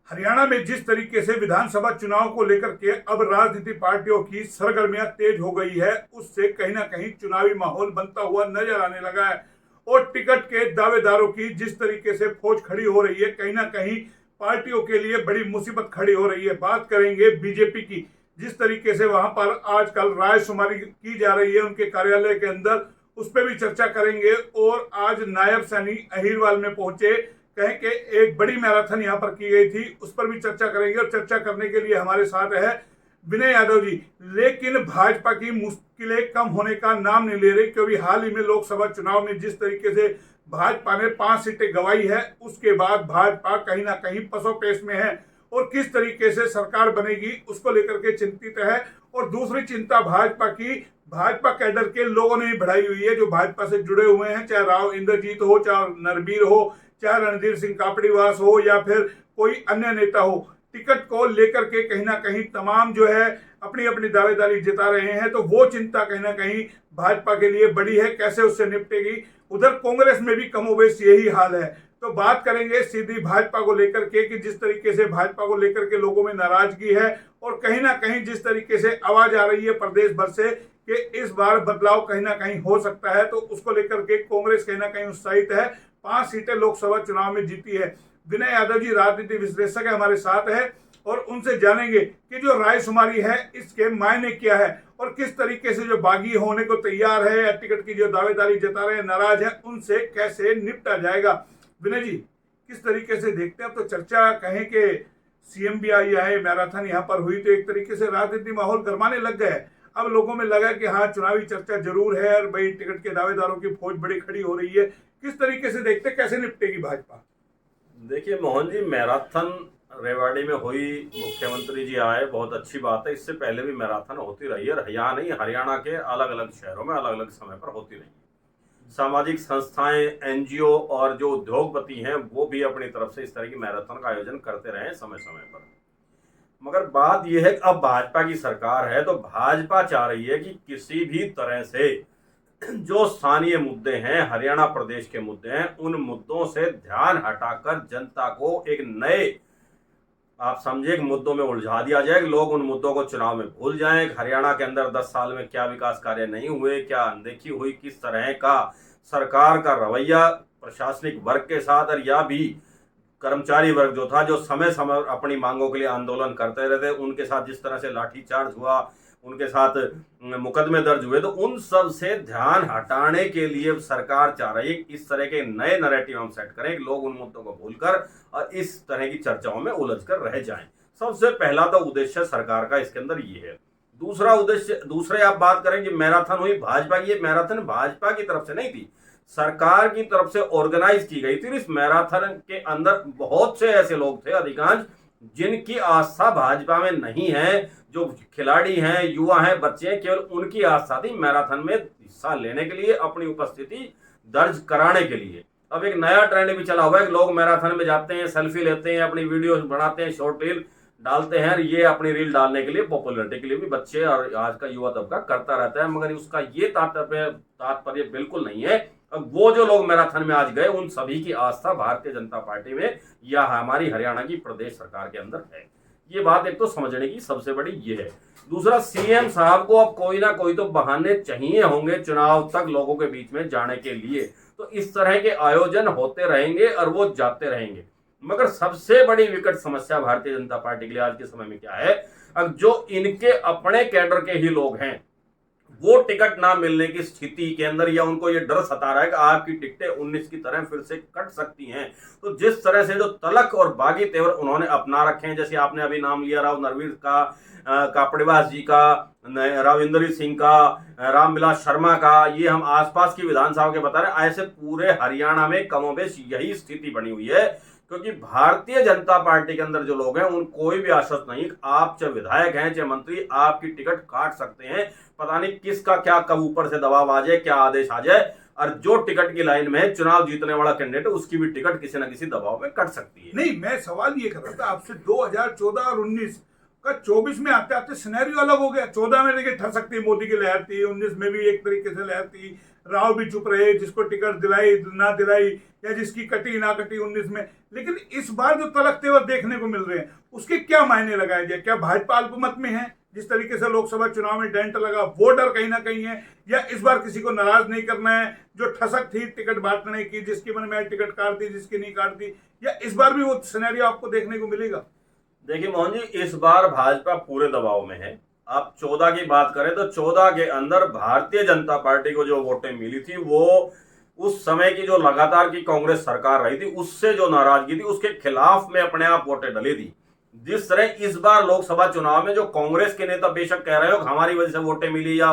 हरियाणा में जिस तरीके से विधानसभा चुनाव को लेकर के अब राजनीतिक पार्टियों की सरगर्मियां तेज हो गई है, उससे कहीं ना कहीं चुनावी माहौल बनता हुआ नजर आने लगा है। और टिकट के दावेदारों की जिस तरीके से फौज खड़ी हो रही है, कहीं ना कहीं पार्टियों के लिए बड़ी मुसीबत खड़ी हो रही है। बात करेंगे बीजेपी की, जिस तरीके से वहां पर आजकल रायशुमारी की जा रही है उनके कार्यालय के अंदर, उस पर भी चर्चा करेंगे। और आज नायब सैनी अहिरवाल में पहुंचे, कहें कि एक बड़ी मैराथन यहां पर की गई थी, उस पर भी चर्चा करेंगे। और चर्चा करने के लिए हमारे साथ है विनय यादव जी। लेकिन भाजपा की मुश्किलें कम होने का नाम नहीं ले रही, क्योंकि हाल ही में लोकसभा चुनाव में जिस तरीके से भाजपा ने 5 सीटें गंवाई है, उसके बाद भाजपा कहीं ना कहीं पसोपेश में है और किस तरीके से सरकार बनेगी उसको लेकर के चिंतित है। और दूसरी चिंता भाजपा कैडर के लोगों ने भी बढ़ाई हुई है, जो भाजपा से जुड़े हुए हैं, चाहे राव इंद्रजीत हो, चाहे नरबीर हो, चाहे रणधीर सिंह कापड़ीवास हो, या फिर कोई अन्य नेता हो। टिकट को लेकर के कहीं ना कहीं तमाम जो है अपनी अपनी दावेदारी जता रहे हैं। तो वो चिंता कहीं ना कहीं भाजपा के लिए बड़ी है, कैसे उससे निपटेगी। उधर कांग्रेस में भी कमोबेश यही हाल है। तो बात करेंगे सीधी भाजपा को लेकर के कि जिस तरीके से भाजपा को लेकर के लोगों में नाराजगी है और कहीं ना कहीं जिस तरीके से आवाज आ रही है प्रदेश भर से कि इस बार बदलाव कहीं ना कहीं हो सकता है, तो उसको लेकर के कांग्रेस कहीं ना कहीं उत्साहित है। 5 सीटें लोकसभा चुनाव में जीती है। विनय यादव जी राजनीति विश्लेषक है, हमारे साथ है, और उनसे जानेंगे कि जो रायशुमारी है इसके मायने क्या है और किस तरीके से जो बागी होने को तैयार है या टिकट की जो दावेदारी जता रहे हैं, नाराज है, उनसे कैसे निपटा जाएगा। विनय जी, किस तरीके से देखते हैं? अब तो चर्चा कहें कि सीएम भी आई है, मैराथन यहाँ पर हुई, तो एक तरीके से राजनीतिक माहौल गरमाने लग गया है। अब लोगों में लगा कि हाँ, चुनावी चर्चा जरूर है और भाई टिकट के दावेदारों की फौज बड़ी खड़ी हो रही है। किस तरीके से देखते, कैसे निपटेगी भाजपा? देखिए मोहन जी, मैराथन रेवाड़ी में हुई, मुख्यमंत्री जी आए, बहुत अच्छी बात है। इससे पहले भी मैराथन होती रही है, यहाँ नहीं हरियाणा के अलग अलग शहरों में अलग अलग समय पर होती रही है। सामाजिक संस्थाएं, एनजीओ और जो उद्योगपति हैं वो भी अपनी तरफ से इस तरह की मैराथन का आयोजन करते रहे समय समय पर। मगर बात यह है कि अब भाजपा की सरकार है, तो भाजपा चाह रही है कि किसी भी तरह से जो स्थानीय मुद्दे हैं, हरियाणा प्रदेश के मुद्दे हैं, उन मुद्दों से ध्यान हटाकर जनता को एक नए, आप समझे, मुद्दों में उलझा दिया जाए। लोग उन मुद्दों को चुनाव में भूल जाएं। हरियाणा के अंदर 10 साल में क्या विकास कार्य नहीं हुए, क्या अनदेखी हुई, किस तरह का सरकार का रवैया प्रशासनिक वर्ग के साथ, और या भी कर्मचारी वर्ग जो था, जो समय समय अपनी मांगों के लिए आंदोलन करते रहते, उनके साथ जिस तरह से लाठीचार्ज हुआ, उनके साथ मुकदमे दर्ज हुए, तो उन सब से ध्यान हटाने के लिए सरकार चाह रही है इस तरह के नए नैरेटिव हम सेट करें कि लोग उन मुद्दों को भूलकर और इस तरह की चर्चाओं में उलझकर रह जाएं। सबसे पहला तो उद्देश्य सरकार का इसके अंदर ये है। दूसरा उद्देश्य, दूसरे आप बात करें कि मैराथन हुई भाजपा की, ये मैराथन भाजपा की तरफ से नहीं थी, सरकार की तरफ से ऑर्गेनाइज की गई थी। इस मैराथन के अंदर बहुत से ऐसे लोग थे, अधिकांश जिनकी आस्था भाजपा में नहीं है, जो खिलाड़ी हैं, युवा हैं, बच्चे हैं, केवल उनकी आस्था थी मैराथन में हिस्सा लेने के लिए, अपनी उपस्थिति दर्ज कराने के लिए। अब एक नया ट्रेंड भी चला हुआ है कि लोग मैराथन में जाते हैं, सेल्फी लेते हैं, अपनी वीडियो बनाते हैं, शॉर्ट रील डालते हैं, ये अपनी रील डालने के लिए, पॉपुलरिटी के लिए भी बच्चे और आज का युवा तबका करता रहता है। मगर उसका ये तात्पर्य बिल्कुल नहीं है। अब वो जो लोग मैराथन में आज गए, उन सभी की आस्था भारतीय जनता पार्टी में या हमारी हरियाणा की प्रदेश सरकार के अंदर है। ये बात एक तो समझने की सबसे बड़ी ये है। दूसरा, सीएम साहब को अब कोई ना कोई तो बहाने चाहिए होंगे चुनाव तक लोगों के बीच में जाने के लिए, तो इस तरह के आयोजन होते रहेंगे और वो जाते रहेंगे। मगर सबसे बड़ी विकट समस्या भारतीय जनता पार्टी के लिए आज के समय में क्या है? अब जो इनके अपने कैडर के ही लोग हैं, वो टिकट ना मिलने की स्थिति के अंदर, या उनको ये डर सता रहा है कि आपकी टिकटें 19 की तरह फिर से कट सकती हैं। तो जिस तरह से जो तलक और बागी तेवर उन्होंने अपना रखे हैं, जैसे आपने अभी नाम लिया राव नरवीर का, कापड़ीवास जी का, राव इंद्रजीत सिंह का, रामविलास शर्मा का, ये हम आसपास की विधानसभा के बता रहे हैं, ऐसे पूरे हरियाणा में कमोबेश यही स्थिति बनी हुई है। क्योंकि भारतीय जनता पार्टी के अंदर जो लोग हैं, उन कोई भी आश्वस्त नहीं, आप चाहे विधायक हैं चाहे मंत्री, आपकी टिकट काट सकते हैं। पता नहीं किसका क्या कब ऊपर से दबाव आ जाए, क्या आदेश आ जाए, और जो टिकट की लाइन में चुनाव जीतने वाला कैंडिडेट, उसकी भी टिकट किसी न किसी दबाव में कट सकती है। नहीं, मैं सवाल ये कर रहा था आपसे, 2014 और 19 का 24 में आते आते सिनेरियो अलग हो गया। 14 में देखिए ठसकती मोदी की लहर थी, 19 में भी एक तरीके से लहर थी, राव भी चुप रहे, जिसको टिकट दिलाई ना दिलाई या जिसकी कटी ना कटी 19 में। लेकिन इस बार जो तलक तेवर देखने को मिल रहे हैं उसके क्या मायने लगाए जाए? क्या भाजपा अल्पमत में है? जिस तरीके से लोकसभा चुनाव में डेंट लगा वो डर कहीं ना कहीं है, या इस बार किसी को नाराज नहीं करना है? जो ठसक थी टिकट बांटने की, जिसकी मन में टिकट काट दी, जिसकी नहीं काट दी, या इस बार भी वो सिनेरियो आपको देखने को मिलेगा? देखिए मोहन जी, इस बार भाजपा पूरे दबाव में है। आप 14 की बात करें तो 14 के अंदर भारतीय जनता पार्टी को जो वोटें मिली थी वो उस समय की जो लगातार की कांग्रेस सरकार रही थी उससे जो नाराजगी थी उसके खिलाफ में अपने आप वोटें डली थी। जिस तरह इस बार लोकसभा चुनाव में जो कांग्रेस के नेता बेशक कह रहे हो हमारी वजह से वोटें मिली, या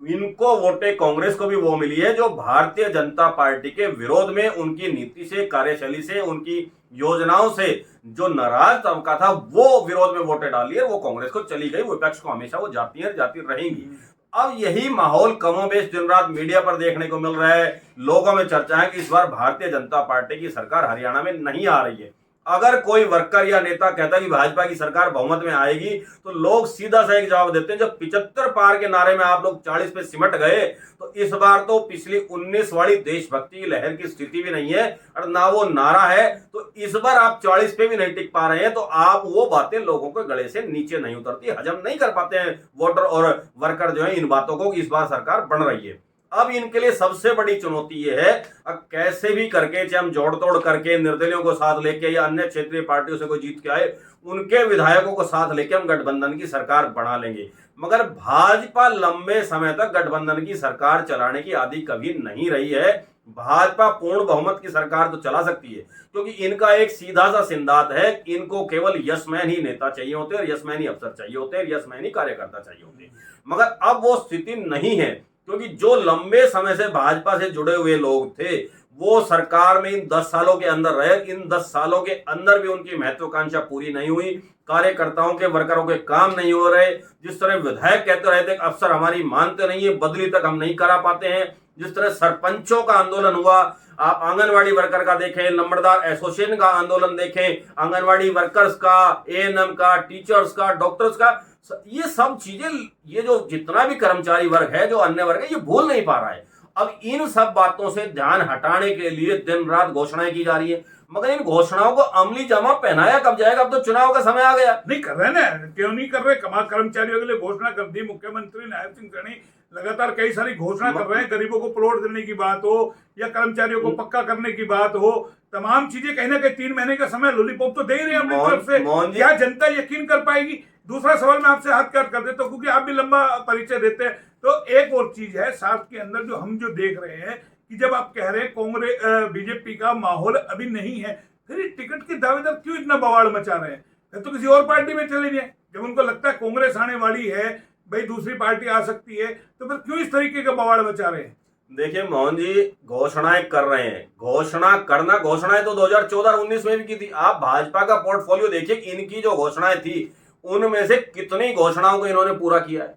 इनको वोटें कांग्रेस को भी वो मिली है जो भारतीय जनता पार्टी के विरोध में उनकी नीति से, कार्यशैली से, उनकी योजनाओं से जो नाराज तबका था वो विरोध में वोटें डाली है, वो कांग्रेस को चली गई। विपक्ष को हमेशा वो जाती है, जाती रहेंगी। अब यही माहौल कमोबेश दिन रात मीडिया पर देखने को मिल रहा है। लोगों में चर्चा है कि इस बार भारतीय जनता पार्टी की सरकार हरियाणा में नहीं आ रही है। अगर कोई वर्कर या नेता कहता है कि भाजपा की सरकार बहुमत में आएगी तो लोग सीधा सा एक जवाब देते हैं, जब 75 पार के नारे में आप लोग 40 पे सिमट गए तो इस बार तो पिछली 19 वाली देशभक्ति की लहर की स्थिति भी नहीं है और ना वो नारा है, तो इस बार आप 40 पे भी नहीं टिक पा रहे हैं। तो आप वो बातें लोगों के गले से नीचे नहीं उतरती, हजम नहीं कर पाते हैं वोटर और वर्कर जो है इन बातों को कि इस बार सरकार बन रही है। अब इनके लिए सबसे बड़ी चुनौती ये है, अब कैसे भी करके, चाहे हम जोड़ तोड़ करके निर्दलियों को साथ लेके या अन्य क्षेत्रीय पार्टियों से कोई जीत के आए उनके विधायकों को साथ लेके हम गठबंधन की सरकार बना लेंगे। मगर भाजपा लंबे समय तक गठबंधन की सरकार चलाने की आदि कभी नहीं रही है। भाजपा पूर्ण बहुमत की सरकार तो चला सकती है क्योंकि इनका एक सीधा सा सिद्धांत है, इनको केवल यशमैन ही नेता चाहिए होते हैं, यशमैन ही अफसर चाहिए होते हैं, यशमैन ही कार्यकर्ता चाहिए होते हैं। मगर अब वो स्थिति नहीं है क्योंकि जो लंबे समय से भाजपा से जुड़े हुए लोग थे वो सरकार में इन 10 सालों के अंदर रहे। इन 10 सालों के अंदर भी उनकी महत्वाकांक्षा पूरी नहीं हुई, कार्यकर्ताओं के, वर्करों के काम नहीं हो रहे। जिस तरह विधायक कहते रहते हैं अफसर हमारी मानते नहीं है, बदली तक हम नहीं करा पाते हैं। जिस तरह सरपंचों का आंदोलन हुआ, आप आंगनवाड़ी वर्कर का देखें, नंबरदार एसोसिएशन का आंदोलन देखें, आंगनवाड़ी वर्कर्स का, एएनएम का, टीचर्स का, डॉक्टर्स का, ये सब चीजें, ये जो जितना भी कर्मचारी वर्ग है, जो अन्य वर्ग है, ये भूल नहीं पा रहा है। अब इन सब बातों से ध्यान हटाने के लिए दिन रात घोषणाएं की जा रही है, मगर इन घोषणाओं को अमली जामा पहनाया कब जाएगा? अब तो चुनाव का समय आ गया। नहीं कर रहे ना, क्यों नहीं कर रहे? कर्मचारियों के लिए घोषणा कर दी मुख्यमंत्री नायब सिंह सैनी, लगातार कई सारी घोषणा कर रहे हैं। गरीबों को प्लॉट देने की बात हो या कर्मचारियों को पक्का करने की बात हो, तमाम चीजें कहीं ना कहीं 3 महीने का समय लॉलीपॉप तो दे ही रहे हैं अपनी तरफ से। क्या जनता यकीन कर पाएगी? दूसरा सवाल मैं आपसे हाथ काट कर देता हूं क्योंकि आप भी लंबा परिचय देते हैं। तो एक और चीज है साथ के अंदर जो हम देख रहे हैं कि जब आप कह रहे हैं कांग्रेस बीजेपी का माहौल अभी नहीं है, फिर टिकट के दावेदार क्यों इतना बवाल मचा रहे हैं? फिर तो किसी और पार्टी में चले जाए। जब उनको लगता है कांग्रेस आने वाली है, भाई दूसरी पार्टी आ सकती है, तो फिर क्यों इस तरीके का बवाल मचा रहे हैं? देखिए मोहन जी, घोषणाएं कर रहे हैं, घोषणा करना, घोषणाएं तो 2014 और 19 में भी की थी। आप भाजपा का पोर्टफोलियो देखिए, इनकी जो घोषणाएं थी उनमें से कितनी घोषणाओं को इन्होंने पूरा किया है।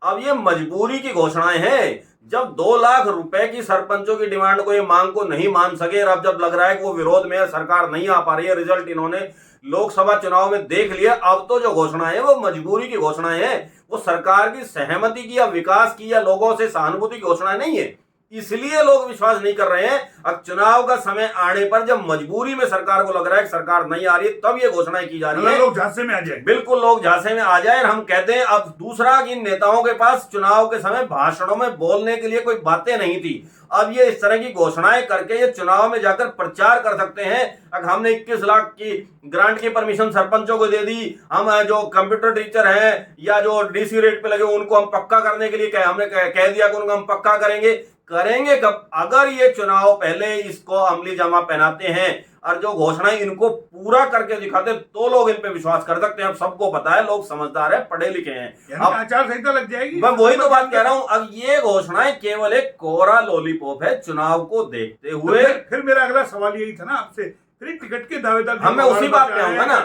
अब ये मजबूरी की घोषणाएं हैं। जब 2 लाख रुपए की सरपंचों की डिमांड को, ये मांग को नहीं मान सके और अब जब लग रहा है कि वो विरोध में सरकार नहीं आ पा रही है, रिजल्ट इन्होंने लोकसभा चुनाव में देख लिया, अब तो जो घोषणाएं है वो मजबूरी की घोषणाएं हैं। वो सरकार की सहमति की या विकास की या लोगों से सहानुभूति की घोषणाएं नहीं है। इसलिए लोग विश्वास नहीं कर रहे हैं। अब चुनाव का समय आने पर जब मजबूरी में सरकार को लग रहा है कि सरकार नहीं आ रही है, तब ये घोषणाएं की जा रही है। लोग झांसे में आ जाए, बिल्कुल लोग झांसे में आ जाए। और हम कहते हैं अब दूसरा कि नेताओं के पास चुनाव के समय भाषणों में बोलने के लिए कोई बातें नहीं थी। अब ये इस तरह की घोषणाएं करके ये चुनाव में जाकर प्रचार कर सकते हैं। अगर हमने 21 लाख की ग्रांट की परमिशन सरपंचों को दे दी, हम जो कंप्यूटर टीचर हैं या जो डीसी रेट पे लगे उनको हम पक्का करने के लिए हमने कह दिया कि उनको हम पक्का करेंगे कब? अगर ये चुनाव पहले इसको अमली जामा पहनाते हैं और जो घोषणाएं इनको पूरा करके दिखाते तो लोग इन पे विश्वास कर सकते हैं। अब सबको पता है, लोग समझदार है, पढ़े लिखे हैं। अब आचार संहिता लग जाएगी। मैं वही तो बात कह रहा हूं। अब ये घोषणाएं केवल एक कोरा लॉलीपॉप है चुनाव को देखते हुए। फिर मेरा अगला सवाल यही था ना आपसे, फिर टिकट के दावेदार, हम मैं उसी बात पे आऊंगा ना।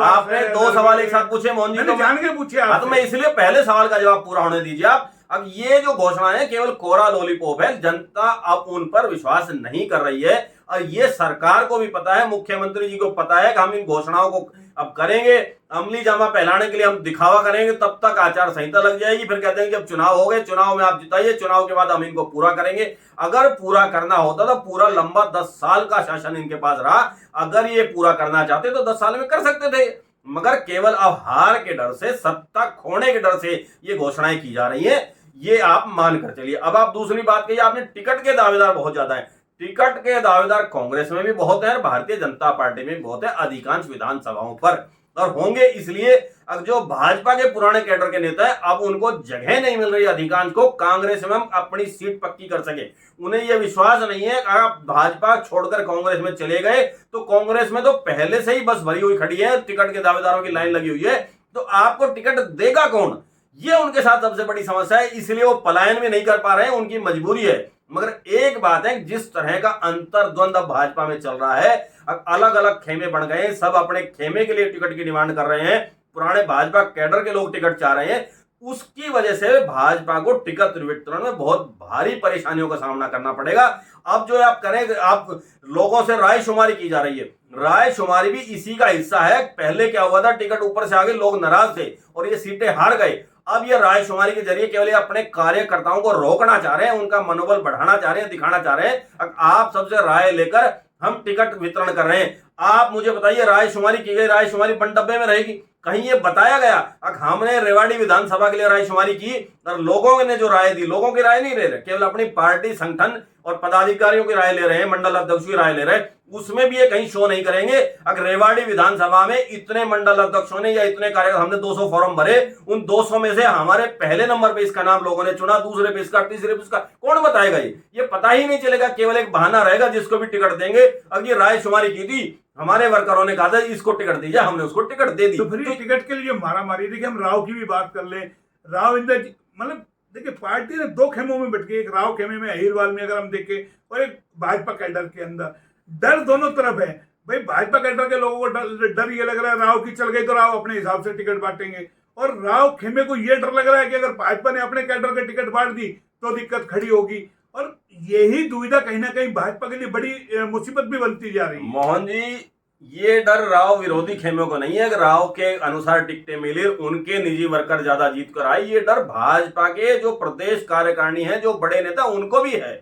आपने 2 सवाल एक साथ पूछे मोहन जी, तो जान के पूछे। तो मैं इसलिए पहले सवाल का जवाब पूरा होने दीजिए। आप अब ये जो घोषणाएं हैं केवल कोरा लॉलीपॉप है, जनता अब उन पर विश्वास नहीं कर रही है और ये सरकार को भी पता है, मुख्यमंत्री जी को पता है कि हम इन घोषणाओं को अब करेंगे, अमली जामा पहनाने के लिए हम दिखावा करेंगे, तब तक आचार संहिता लग जाएगी, फिर कहते हैं कि अब चुनाव हो गए, चुनाव में आप जिताइए, चुनाव के बाद हम इनको पूरा करेंगे। अगर पूरा करना होता तो पूरा लंबा 10 साल का शासन इनके पास रहा, अगर ये पूरा करना चाहते तो 10 साल में कर सकते थे, मगर केवल अब हार के डर से, सत्ता खोने के डर से ये घोषणाएं की जा रही है, ये आप मानकर चलिए। अब आप दूसरी बात कही, आपने टिकट के दावेदार बहुत ज्यादा है, टिकट के दावेदार कांग्रेस में भी बहुत है और भारतीय जनता पार्टी में भी बहुत है, अधिकांश विधानसभाओं पर, और होंगे। इसलिए अब जो भाजपा के पुराने कैडर के नेता है अब उनको जगह नहीं मिल रही, अधिकांश को कांग्रेस में हम अपनी सीट पक्की कर सके। उन्हें यह विश्वास नहीं है कि आप भाजपा छोड़कर कांग्रेस में चले गए तो कांग्रेस में तो पहले से ही बस भरी हुई खड़ी है, टिकट के दावेदारों की लाइन लगी हुई है, तो आपको टिकट देगा कौन, ये उनके साथ सबसे बड़ी समस्या है। इसलिए वो पलायन भी नहीं कर पा रहे हैं, उनकी मजबूरी है। मगर एक बात है, जिस तरह का अंतर्द्वंद अब भाजपा में चल रहा है, अलग अलग खेमे बन गए, सब अपने खेमे के लिए टिकट की डिमांड कर रहे हैं, पुराने भाजपा कैडर के लोग टिकट चाह रहे हैं, उसकी वजह से भाजपा को टिकट वितरण में बहुत भारी परेशानियों का सामना करना पड़ेगा। अब जो आप करें, आप लोगों से राय शुमारी की जा रही है, राय शुमारी भी इसी का हिस्सा है। पहले क्या हुआ था, टिकट ऊपर से आगे लोग नाराज थे और ये सीटें हार गए। अब ये राय शुमारी के जरिए केवल अपने कार्यकर्ताओं को रोकना चाह रहे हैं, उनका मनोबल बढ़ाना चाह रहे हैं, दिखाना चाह रहे हैं आप सबसे राय लेकर हम टिकट वितरण कर रहे हैं। आप मुझे बताइए, राय शुमारी की गई, राय शुमारी बंद डब्बे में रहेगी? कहीं ये बताया गया? हमने रेवाड़ी विधानसभा के लिए राय शुमारी की और लोगों ने जो राय दी, लोगों की राय नहीं ले रहे, केवल अपनी पार्टी संगठन और पदाधिकारियों की राय ले रहे हैं, मंडल अध्यक्ष की राय ले रहे हैं, उसमें भी ये कहीं शो नहीं करेंगे। अगर रेवाड़ी विधानसभा में इतने मंडल अध्यक्षों ने या इतने कार्यकर्ता, हमने 200 फॉर्म भरे, उन 200 में से हमारे पहले नंबर पे इसका नाम लोगों ने चुना, दूसरे पे इसका, तीसरे पे इसका, कौन बताएगा? ये पता ही नहीं चलेगा, केवल एक बहाना रहेगा जिसको भी टिकट देंगे। अब ये राय शुमारी की थी, हमारे वर्करों ने कहा था इसको टिकट दीजिए, हमने उसको टिकट दे दी। तो फिर टिकट के लिए मारा मारी, देखिए हम राव की भी बात कर ले, राव इंदर मतलब देखिए पार्टी ने दो खेमों में बैठ के, एक राव खेमे में अहिरवाल में अगर हम देखें, और एक भाजपा कैडर के अंदर, डर दोनों तरफ है भाई। भाजपा कैडर के लोगों को डर ये लग रहा है राव की चल गई तो राव अपने हिसाब से टिकट बांटेंगे, और राव खेमे को ये डर लग रहा है कि अगर भाजपा ने अपने कैडर के टिकट बांट दी तो दिक्कत खड़ी होगी, और यही दुविधा कहीं ना कहीं भाजपा के लिए बड़ी मुसीबत भी बनती जा रही है। मोहन जी, ये डर राव विरोधी खेमों को नहीं है कि राव के अनुसार टिकटें मिली, उनके निजी वर्कर ज्यादा जीत कर आए। ये डर भाजपा के जो प्रदेश कार्यकारिणी है, जो बड़े नेता, उनको भी है।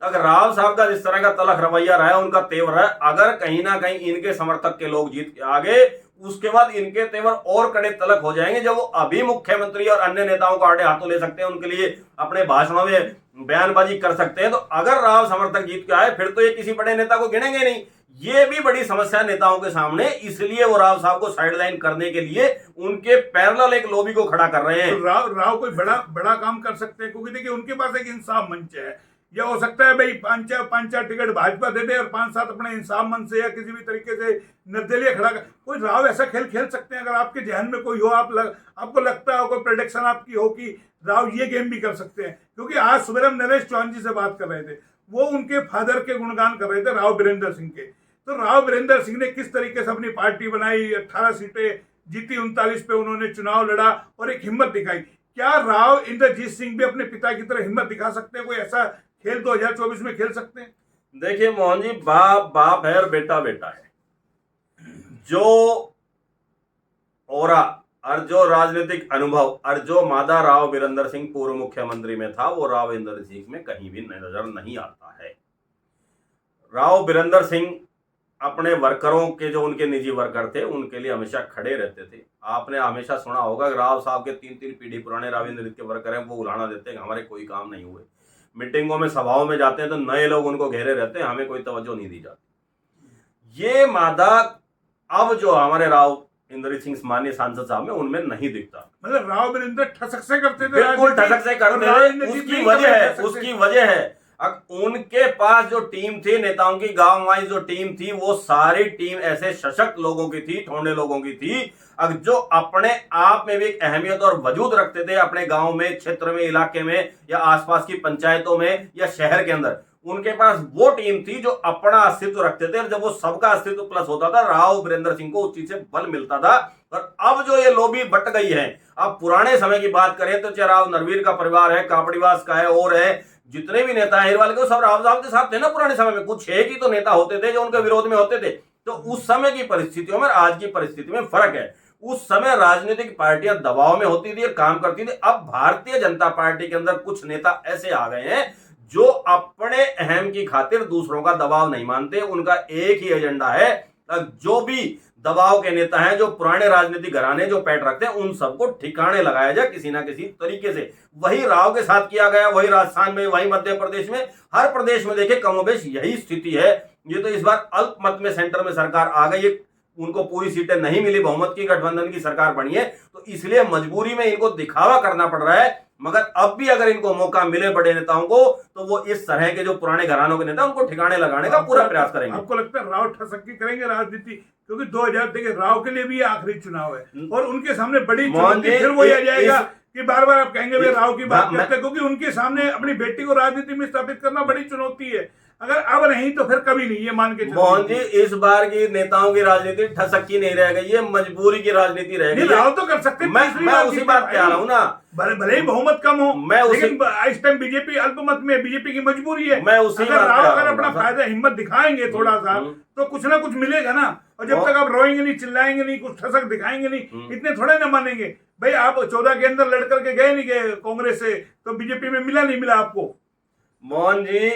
अगर राव साहब का जिस तरह का तलख रवैया रहा है, उनका तेवर है, अगर कहीं ना कहीं इनके समर्थक के लोग जीत के आगे, उसके बाद इनके तेवर और कड़े तलक हो जाएंगे। जब वो अभी मुख्यमंत्री और अन्य नेताओं को आड़े हाथों ले सकते हैं, उनके लिए अपने भाषणों में बयानबाजी कर सकते हैं, तो अगर राव समर्थक जीत के आए फिर तो ये किसी बड़े नेता को गिनेंगे नहीं। ये भी बड़ी समस्या नेताओं के सामने, इसलिए वो राव साहब को साइडलाइन करने के लिए उनके पैरेलल एक लॉबी को खड़ा कर रहे हैं। तो राव कोई बड़ा काम कर सकते हैं, क्योंकि देखिए उनके पास एक इंसाफ मंच है। या हो सकता है भाई 5-4 टिकट भाजपा दे दे और 5-7 अपने इंसाफ मन से या किसी भी तरीके से निर्दलीय खड़ा कर। कोई राव ऐसा खेल सकते हैं, अगर आपके जहन में कोई हो, आपको लगता हो, कोई प्रेडिक्शन आपकी हो कि राव ये गेम भी कर सकते हैं। क्योंकि आज सुबह हम नरेश चौहान जी से बात कर रहे थे, वो उनके फादर के गुणगान कर रहे थे, राव बीरेंद्र सिंह के। तो राव बीरेंद्र सिंह ने किस तरीके से अपनी पार्टी बनाई, 18 सीटें जीती, 39 पे उन्होंने चुनाव लड़ा और एक हिम्मत दिखाई। क्या राव इंद्रजीत सिंह भी अपने पिता की तरह हिम्मत दिखा सकते हैं? कोई ऐसा खेल 2024 में खेल सकते हैं? देखिए मोहन जी, बाप बाप है और बेटा बेटा है। जो ओरा और जो राजनीतिक अनुभव और जो मादा राव बीरेंद्र सिंह पूर्व मुख्यमंत्री में था, वो राव इंदर सिंह में कहीं भी नजर नहीं आता है। राव बीरेंद्र सिंह अपने वर्करों के, जो उनके निजी वर्कर थे, उनके लिए हमेशा खड़े रहते थे। आपने हमेशा सुना होगा राव साहब के 3-3 पीढ़ी पुराने राव इंद्र के वर्कर हैं, वो उलाहना देते हैं हमारे कोई काम नहीं हुए। मीटिंगों में, सभाओं में जाते हैं तो नए लोग उनको घेरे रहते हैं, हमें कोई तवज्जो नहीं दी जाती। ये मादा अब जो हमारे राव इंद्रजीत सिंह माननीय सांसद साहब में, उनमें नहीं दिखता। मतलब राव बीरेंद्र ठसक से करते थे, बिल्कुल ठसक से करते थे। उसकी वजह है अब उनके पास जो टीम थी नेताओं की, गांव वाइज जो टीम थी, वो सारी टीम ऐसे सशक्त लोगों की थी, ठोंडे लोगों की थी, अब जो अपने आप में भी एक अहमियत और वजूद रखते थे अपने गांव में, क्षेत्र में, इलाके में या आसपास की पंचायतों में या शहर के अंदर। उनके पास वो टीम थी जो अपना अस्तित्व रखते थे, और जब वो सबका अस्तित्व प्लस होता था, राव वीरेंद्र सिंह को उस चीज से बल मिलता था। और अब जो ये लॉबी बट गई है, अब पुराने समय की बात करें तो चाहे राव नरवीर का परिवार है, कापड़ीवास का है, और है जितने भी नेता है हिरवाल के, सब राव साहब के साथ थे ना पुराने समय में। कुछ एक ही तो नेता होते थे जो उनके विरोध में होते थे। तो उस समय की परिस्थितियों में आज की परिस्थिति में फर्क है। उस समय राजनीतिक पार्टियां दबाव में होती थी और काम करती थी। अब भारतीय जनता पार्टी के अंदर कुछ नेता ऐसे आ गए हैं जो अपने अहम की खातिर दूसरों का दबाव नहीं मानते। उनका एक ही एजेंडा है, जो भी दबाव के नेता हैं, जो पुराने राजनीतिक घराने जो पैठ रखते हैं, उन सबको ठिकाने लगाया जाए किसी ना किसी तरीके से। वही राव के साथ किया गया, वही राजस्थान में, वही मध्य प्रदेश में, हर प्रदेश में देखे कमोबेश यही स्थिति है। ये तो इस बार अल्प मत में सेंटर में सरकार आ गई, उनको पूरी सीटें नहीं मिली, बहुमत की गठबंधन की सरकार बनी है, तो इसलिए मजबूरी में इनको दिखावा करना पड़ रहा है। मगर अब भी अगर इनको मौका मिले बड़े नेताओं को, तो वो इस तरह के जो पुराने घरानों के नेता उनको ठिकाने लगाने का पूरा प्रयास करेंगे। आपको लगता है राव ठसक्की करेंगे राजनीति? क्योंकि 2000 देखिए राव के लिए भी आखिरी चुनाव है और उनके सामने बड़ी चुनौती फिर वही आ जाएगा कि बार बार आप कहेंगे वे राव की बात करते हैं, क्योंकि उनके सामने अपनी बेटी को राजनीति में स्थापित करना बड़ी चुनौती है। अगर अब नहीं तो फिर कभी नहीं, ये मान के मोहन जी, इस बार की नेताओं की राजनीति ठसक्की नहीं रह गई, ये मजबूरी की राजनीति रह गई। राव तो कर सकते, मैं उसी बात पे आ रहा हूँ ना, भले ही बहुमत कम हो, मैं लेकिन इस टाइम बीजेपी अल्पमत में, बीजेपी की मजबूरी है। मैं उसी अगर राव अगर अपना फायदा हिम्मत दिखाएंगे थोड़ा सा, तो कुछ ना कुछ मिलेगा ना। और जब तक आप रोएंगे नहीं, चिल्लाएंगे नहीं, कुछ ठसक दिखाएंगे नहीं, इतने थोड़े ना मानेंगे। भाई आप 14 के अंदर लड़ करके गए नहीं गए कांग्रेस से, तो बीजेपी में मिला नहीं मिला आपको? मोहन जी,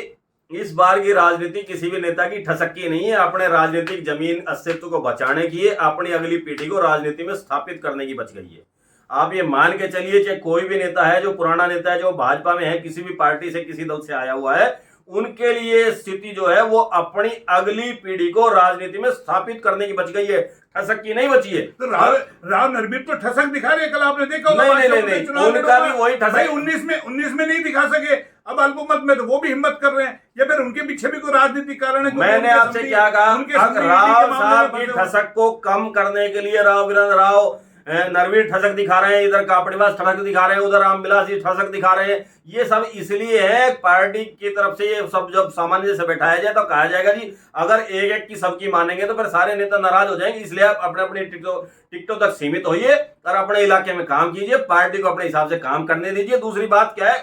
इस बार की राजनीति किसी भी नेता की ठसक्की नहीं है, अपने राजनीतिक जमीन अस्तित्व को बचाने की है, अपनी अगली पीढ़ी को राजनीति में स्थापित करने की बच गई है। आप ये मान के चलिए, चाहे कोई भी नेता है, जो पुराना नेता है, जो भाजपा में है, किसी भी पार्टी से, किसी दल से आया हुआ है, उनके लिए स्थिति जो है वो अपनी अगली पीढ़ी को राजनीति में स्थापित करने की बच गई है, ठसक्की नहीं बची है। तो राव नरवीर तो ठसक दिखा रहे, कल आपने देखा नहीं, उनका भी वही ठसक। 19 में नहीं दिखा सके, अब अल्पमत में तो वो भी हिम्मत कर रहे हैं, या फिर उनके पीछे भी कोई राजनीतिक कारण है? मैंने आपसे क्या कहा, राव साहब की ठसक को कम करने के लिए राव वीरेंद्र राव नरवीर ठसक दिखा रहे हैं, इधर कापड़ीवास ठसक दिखा रहे हैं, उधर रामविलास जी ठसक दिखा रहे हैं। ये सब इसलिए है, पार्टी की तरफ से ये सब जब सामान्य से बैठाया जाए तो कहा जाएगा जी अगर एक एक की सबकी मानेंगे तो फिर सारे नेता नाराज हो जाएंगे, इसलिए आप अपने अपने टिकटों तक सीमित होइए और अपने इलाके में काम कीजिए, पार्टी को अपने हिसाब से काम करने दीजिए। दूसरी बात क्या है,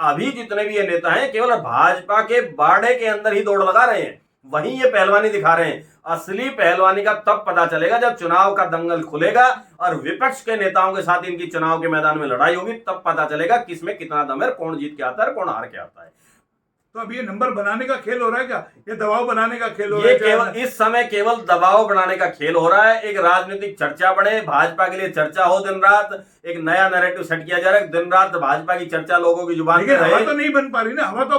अभी जितने भी ये नेता हैं केवल भाजपा के बाड़े के अंदर ही दौड़ लगा रहे हैं, वहीं ये पहलवानी दिखा रहे हैं। असली पहलवानी का तब पता चलेगा जब चुनाव का दंगल खुलेगा और विपक्ष के नेताओं के साथ इनकी चुनाव के मैदान में लड़ाई होगी, तब पता चलेगा किसमें कितना दम है, कौन जीत के आता है, कौन हार के आता है। तो अब ये नंबर बनाने का खेल हो रहा है क्या, ये दबाव बनाने का खेल हो रहा है? ये केवल इस समय केवल दबाव बनाने का खेल हो रहा है। एक राजनीतिक चर्चा बढ़े, भाजपा के लिए चर्चा हो, दिन रात एक नया नैरेटिव सेट किया जा रहा है, दिन रात भाजपा की चर्चा लोगों की जुबान पे रहे। हवा तो नहीं बन पा रही ना, हवा तो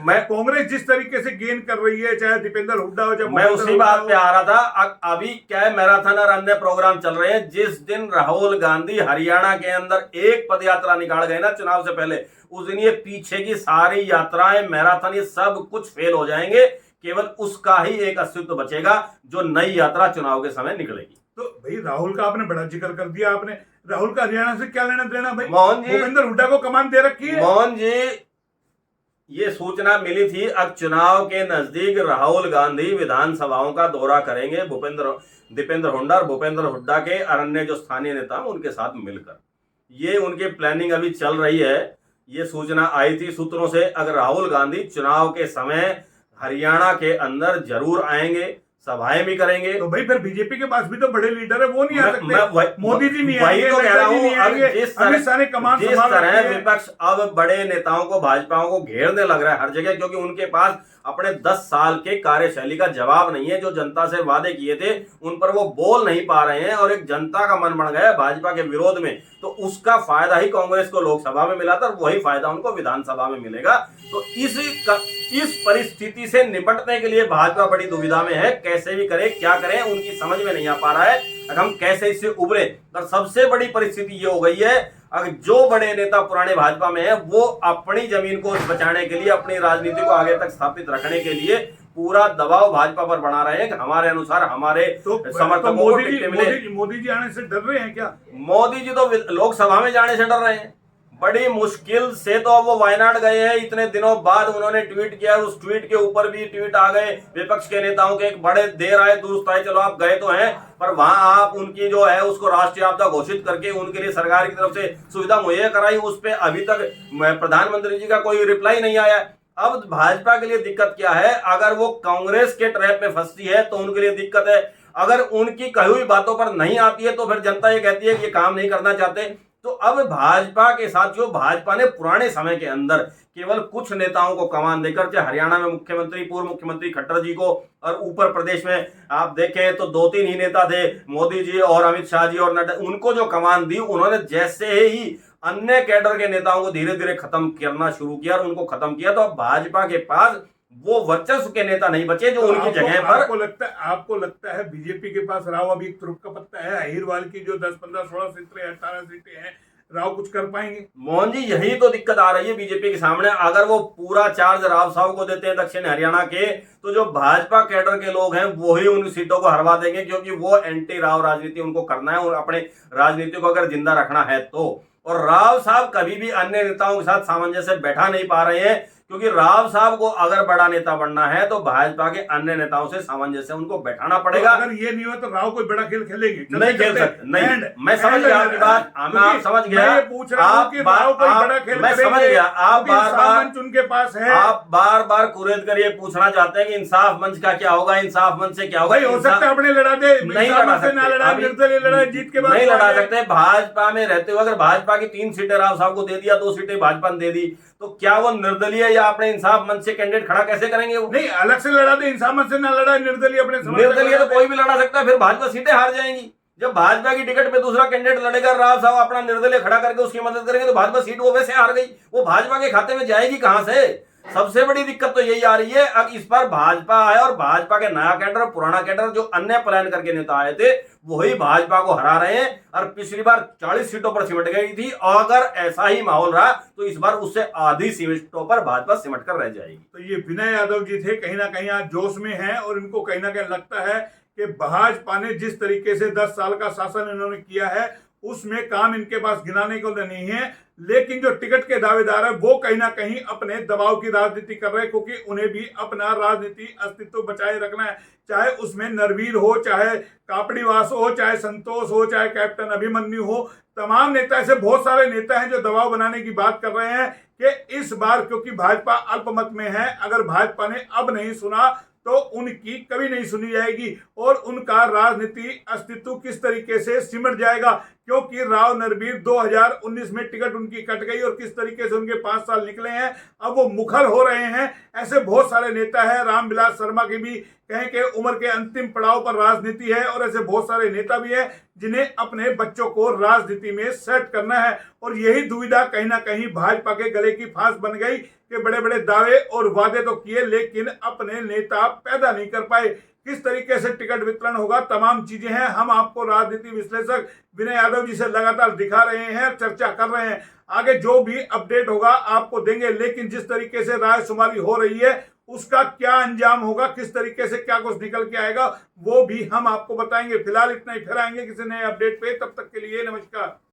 मैं कांग्रेस जिस तरीके से गेन कर रही है, चाहे दीपेंद्र हुड्डा हो, चाहे मैं उसी बात पे आ रहा था। अभी क्या है, मैराथन और अन्य प्रोग्राम चल रहे हैं। जिस दिन राहुल गांधी हरियाणा के अंदर एक पद यात्रा निकाल गए ना चुनाव से पहले, उस दिन ये पीछे की सारी यात्राएं, मैराथन, ये सब कुछ फेल हो जाएंगे। केवल उसका ही एक अस्तित्व बचेगा जो नई यात्रा चुनाव के समय निकलेगी। तो भाई राहुल का आपने बड़ा जिक्र कर दिया, आपने राहुल का हरियाणा से क्या लेना देना भाई? मोहन जी, भूपेंद्र हुड्डा को कमान दे रखी है। मोहन जी, ये सूचना मिली थी अब चुनाव के नजदीक राहुल गांधी विधानसभाओं का दौरा करेंगे, दीपेंद्र हुड्डा और भूपेंद्र हुड्डा के अन्य जो स्थानीय नेता उनके साथ मिलकर। ये उनकी प्लानिंग अभी चल रही है। ये सूचना आई थी सूत्रों से, अगर राहुल गांधी चुनाव के समय हरियाणा के अंदर जरूर आएंगे, सभाएं भी करेंगे। तो भाई फिर बीजेपी के पास भी तो बड़े लीडर है, वो नहीं आ सकते? मोदी जी नहीं आएंगे, वही तो कह रहा हूं। जिस तरह विपक्ष अब बड़े नेताओं को, भाजपाओं को घेरने लग रहा है हर जगह, क्योंकि उनके पास अपने 10 साल के कार्यशैली का जवाब नहीं है। जो जनता से वादे किए थे उन पर वो बोल नहीं पा रहे हैं और एक जनता का मन बन गया है भाजपा के विरोध में। तो उसका फायदा ही कांग्रेस को लोकसभा में मिला था, वही फायदा उनको विधानसभा में मिलेगा। तो इस परिस्थिति से निपटने के लिए भाजपा बड़ी दुविधा में है, कैसे भी करे, क्या करें, उनकी समझ में नहीं आ पा रहा है हम कैसे इससे उभरे। और सबसे बड़ी परिस्थिति ये हो गई है, अगर जो बड़े नेता पुराने भाजपा में है वो अपनी जमीन को बचाने के लिए, अपनी राजनीति को आगे तक स्थापित रखने के लिए पूरा दबाव भाजपा पर बना रहे हैं कि हमारे अनुसार हमारे समर्थकों को टिकटें मिले। मोदी जी आने से डर रहे हैं क्या? मोदी जी तो लोकसभा में जाने से डर रहे हैं, बड़ी मुश्किल से तो अब वो वायनाड गए हैं। इतने दिनों बाद उन्होंने ट्वीट किया, उस ट्वीट के ऊपर भी ट्वीट आ गए विपक्ष के नेताओं के, एक बड़े देर आए दुरुस्त आए। चलो आप गए तो हैं, पर वहां आप उनकी जो है उसको राष्ट्रीय आपदा घोषित करके उनके लिए सरकार की तरफ से सुविधा मुहैया कराई, उस पर अभी तक प्रधानमंत्री जी का कोई रिप्लाई नहीं आया। अब भाजपा के लिए दिक्कत क्या है, अगर वो कांग्रेस के ट्रैप में फंसती है तो उनके लिए दिक्कत है। अगर उनकी कही हुई बातों पर नहीं आती है तो फिर जनता ये कहती है कि ये काम नहीं करना चाहते। तो अब भाजपा के साथ जो भाजपा ने पुराने समय के अंदर केवल कुछ नेताओं को कमान देकर, चाहे हरियाणा में मुख्यमंत्री पूर्व मुख्यमंत्री खट्टर जी को, और ऊपर प्रदेश में आप देखें तो 2-3 ही नेता थे, मोदी जी और अमित शाह जी और नड्डा, उनको जो कमान दी उन्होंने जैसे ही अन्य कैडर के नेताओं को धीरे धीरे खत्म करना शुरू किया और उनको खत्म किया, तो अब भाजपा के पास वो वर्चस्व के नेता नहीं बचे जो उनकी जगह पर। आपको लगता है बीजेपी के पास राव अभी एक तुरुप का पत्ता है? अहिरवाल की जो 10, 15, 16 सीटें 18 सीटें हैं, राव कुछ कर पाएंगे? मोहन जी यही तो दिक्कत आ रही है बीजेपी के सामने। अगर वो पूरा चार्ज राव साहब को देते हैं दक्षिण हरियाणा के, तो जो भाजपा कैडर के लोग हैं वही उन सीटों को हरवा देंगे, क्योंकि वो एंटी राव राजनीति उनको करना है और अपने राजनीति को अगर जिंदा रखना है तो। और राव साहब कभी भी अन्य नेताओं के साथ सामंजस्य बैठा नहीं पा रहे हैं, क्योंकि राव साहब को अगर बड़ा नेता बनना है तो भाजपा के अन्य नेताओं से सामंजस्य उनको बैठाना पड़ेगा। तो अगर ये नहीं हुआ तो राव कोई बड़ा खेल खेलेंगे? नहीं खेल सकते, नहीं। मैं समझ गया आपकी बात, मैं समझ गया। मैं पूछ रहा हूं कि राव कोई बड़ा खेल मैं समझ गया। आप बार-बार उनके पास है, आप बार-बार कुरेद कर ये पूछना चाहते हैं कि इंसाफ मंच का क्या होगा, इंसाफ मंच से क्या होगा। हो सकता है अपने लड़ा दे, नहीं लड़ा सकते, निर्दलीय लड़ा, जीत के बाद नहीं लड़ा सकते। भाजपा में रहते हुए अगर भाजपा की 3 सीटें राव साहब को दे दिया, 2 सीटें भाजपा ने दे दी, तो क्या वो निर्दलीय या अपने इंसाफ मंच से कैंडिडेट खड़ा कैसे करेंगे? वो नहीं, अलग से लड़ा दे, इंसाफ मंच से ना लड़ा, निर्दलीय अपने निर्दलीय तो कोई भी लड़ा सकता है, फिर भाजपा सीटें हार जाएंगी। जब भाजपा की टिकट पे दूसरा कैंडिडेट लड़ेगा, राव साहब अपना निर्दलीय खड़ा करके उसकी मदद करेंगे, तो भाजपा सीट वो वैसे हार गई, वो भाजपा के खाते में जाएगी कहां से? सबसे बड़ी दिक्कत तो यही आ रही है। अब इस पर भाजपा आया और भाजपा के नया कैडर, पुराना कैडर, जो अन्य प्लान करके नेता आए थे, वही भाजपा को हरा रहे हैं। और पिछली बार 40 सीटों पर सिमट गई थी, और अगर ऐसा ही माहौल रहा तो इस बार उससे आधी सीटों पर भाजपा सिमट कर रह जाएगी। तो ये विनय यादव जी थे, कहीं ना कहीं आज जोश में हैं और इनको कहीं ना कहीं लगता है कि भाजपा ने जिस तरीके से 10 साल का शासन इन्होंने किया है उसमें काम इनके पास गिनाने को नहीं है। लेकिन जो टिकट के दावेदार है वो कहीं ना कहीं अपने दबाव की राजनीति कर रहे हैं, क्योंकि उन्हें भी अपना राजनीति अस्तित्व बचाए रखना है। चाहे उसमें नरवीर हो, चाहे कापड़ीवास हो, चाहे संतोष हो, चाहे कैप्टन अभिमन्यु हो, तमाम नेता, ऐसे बहुत सारे नेता हैं जो दबाव बनाने की बात कर रहे हैं कि इस बार क्योंकि भाजपा अल्पमत में है, अगर भाजपा ने अब नहीं सुना तो उनकी कभी नहीं सुनी जाएगी और उनका राजनीति अस्तित्व किस तरीके से सिमट जाएगा। क्योंकि राव नरवीर 2019 में टिकट उनकी कट गई और किस तरीके से उनके 5 साल निकले हैं, अब वो मुखर हो रहे हैं। ऐसे बहुत सारे नेता हैं, रामविलास शर्मा की भी कहें कि उम्र के अंतिम पड़ाव पर राजनीति है, और ऐसे बहुत सारे नेता भी हैं जिन्हें अपने बच्चों को राजनीति में सेट करना है। और यही दुविधा कहीं ना कहीं भाजपा के गले की फांस बन गई कि बड़े बड़े दावे और वादे तो किए लेकिन अपने नेता पैदा नहीं कर पाए। किस तरीके से टिकट वितरण होगा, तमाम चीजें हैं, हम आपको राजनीति विश्लेषक विनय यादव जी से लगातार दिखा रहे हैं, चर्चा कर रहे हैं। आगे जो भी अपडेट होगा आपको देंगे, लेकिन जिस तरीके से रायशुमारी हो रही है उसका क्या अंजाम होगा, किस तरीके से क्या कुछ निकल के आएगा, वो भी हम आपको बताएंगे। फिलहाल इतना ही, फिर आएंगे किसी नए अपडेट पे। तब तक के लिए नमस्कार।